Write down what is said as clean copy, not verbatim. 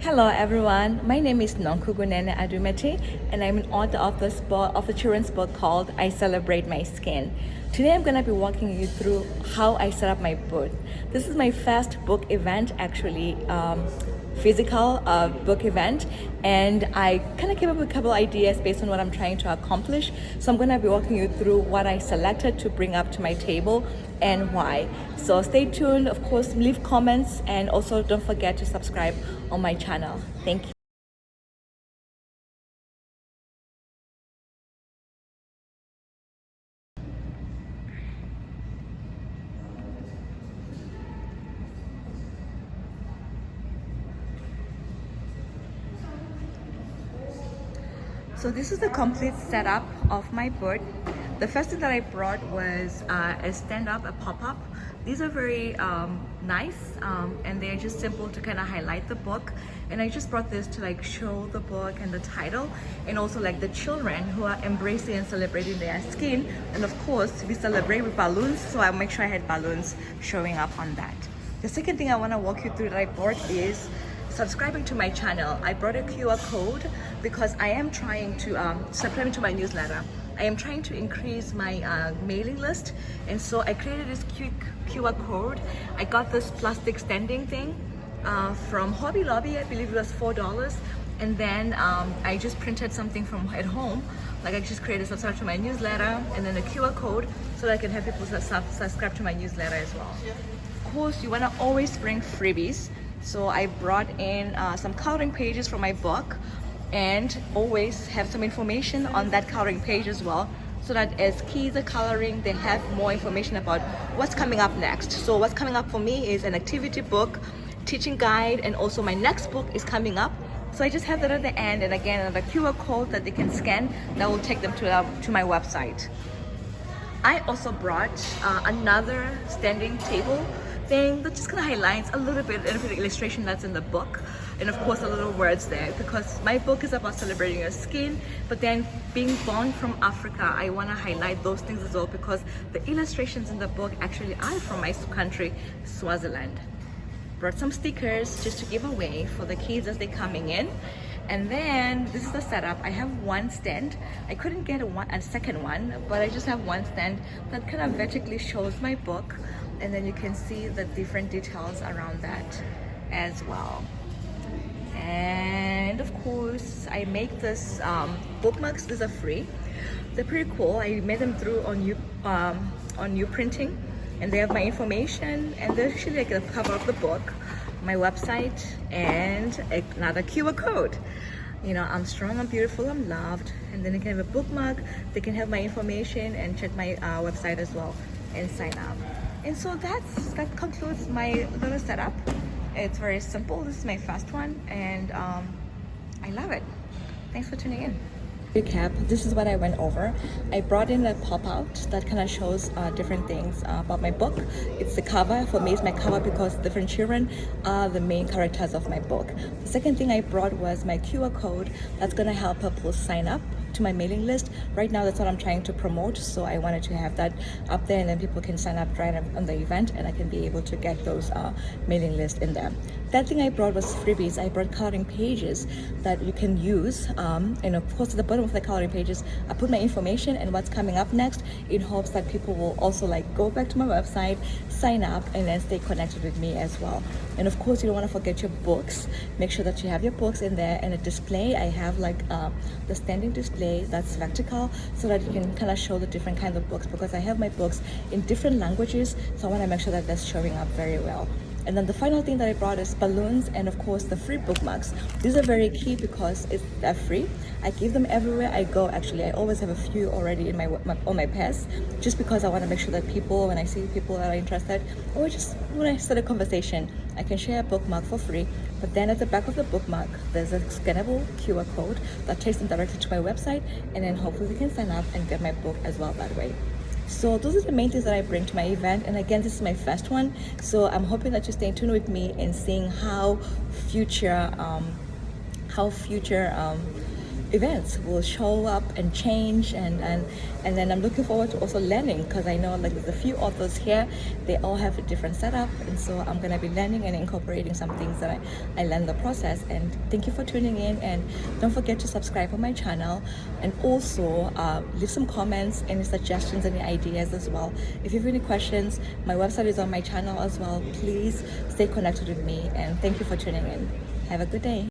Hello everyone, my name is Nonkugunene Adumete and I'm an author of the children's book called I Celebrate My Skin. Today I'm going to be walking you through how I set up my booth. This is my first book event actually, physical book event, and I kind of came up with a couple ideas based on what I'm trying to accomplish. So I'm going to be walking you through what I selected to bring up to my table and why. So stay tuned, of course, leave comments, and also don't forget to subscribe on my channel. Thank you. So this is the complete setup of my board. The first thing that I brought was a stand-up, a pop-up. These are very nice and they're just simple to kind of highlight the book. And I just brought this to like show the book and the title, and also like the children who are embracing and celebrating their skin. And of course, we celebrate with balloons, so I'll make sure I had balloons showing up on that. The second thing I want to walk you through that I brought is subscribing to my channel. I brought a QR code because I am trying to subscribe to my newsletter. I am trying to increase my mailing list, and so I created this QR code. I got this plastic standing thing from Hobby Lobby. I believe it was $4, and then I just printed something from at home. Like I just created subscribe to my newsletter and then a QR code so that I can have people subscribe to my newsletter as well. Of course, you want to always bring freebies. So I brought in some coloring pages from my book, and always have some information on that coloring page as well, so that as kids are coloring, they have more information about what's coming up next. So what's coming up for me is an activity book, teaching guide, and also my next book is coming up. So I just have that at the end, and again another QR code that they can scan that will take them to my website. I also brought another standing table thing that just kind of highlights a little bit of the illustration that's in the book, and of course a little words there, because my book is about celebrating your skin, but then being born from Africa, I want to highlight those things as well, because the illustrations in the book actually are from my country, Swaziland. Brought some stickers just to give away for the kids as they're coming in. And then this is the setup. I have one stand. I couldn't get a second one, but I just have one stand that kind of vertically shows my book, and then you can see the different details around that as well. And of course, I make this bookmarks. These are free. They're pretty cool. I made them through on New Printing, and they have my information, and they're actually like the cover of the book, my website, and another QR code. You know, I'm strong, I'm beautiful, I'm loved. And then they can have a bookmark, they can have my information and check my website as well and sign up. And so that concludes my little setup. It's very simple. This is my first one, and I love it. Thanks for tuning in. Recap, this is what I went over. I brought in a pop-out that kind of shows different things about my book. It's the cover. For me, it's my cover because different children are the main characters of my book. The second thing I brought was my QR code that's going to help people sign up to my mailing list. Right now, that's what I'm trying to promote, so I wanted to have that up there, and then people can sign up right on the event, and I can be able to get those mailing lists in there. That thing I brought was freebies. I brought coloring pages that you can use, and of course at the bottom of the coloring pages I put my information and what's coming up next, in hopes that people will also like go back to my website, sign up, and then stay connected with me as well. And of course, you don't want to forget your books. Make sure that you have your books in there, and a display. I have like the standing display that's vertical, so that you can kind of show the different kinds of books, because I have my books in different languages, so I want to make sure that that's showing up very well. And then the final thing that I brought is balloons, and of course the free bookmarks. These are very key because they're free. I give them everywhere I go. Actually, I always have a few already in on my purse, just because I want to make sure that people, when I see people that are interested, or just when I start a conversation, I can share a bookmark for free. But then at the back of the bookmark, there's a scannable QR code that takes them directly to my website, and then hopefully they can sign up and get my book as well that way. So those are the main things that I bring to my event, and again, this is my first one, so I'm hoping that you stay tuned with me and seeing how future events will show up and change, and then I'm looking forward to also learning, because I know like there's a few authors here, they all have a different setup, and so I'm gonna be learning and incorporating some things that I learned the process. And thank you for tuning in, and don't forget to subscribe on my channel, and also leave some comments, any suggestions, any ideas as well. If you have any questions, my website is on my channel as well. Please stay connected with me, and thank you for tuning in. Have a good day.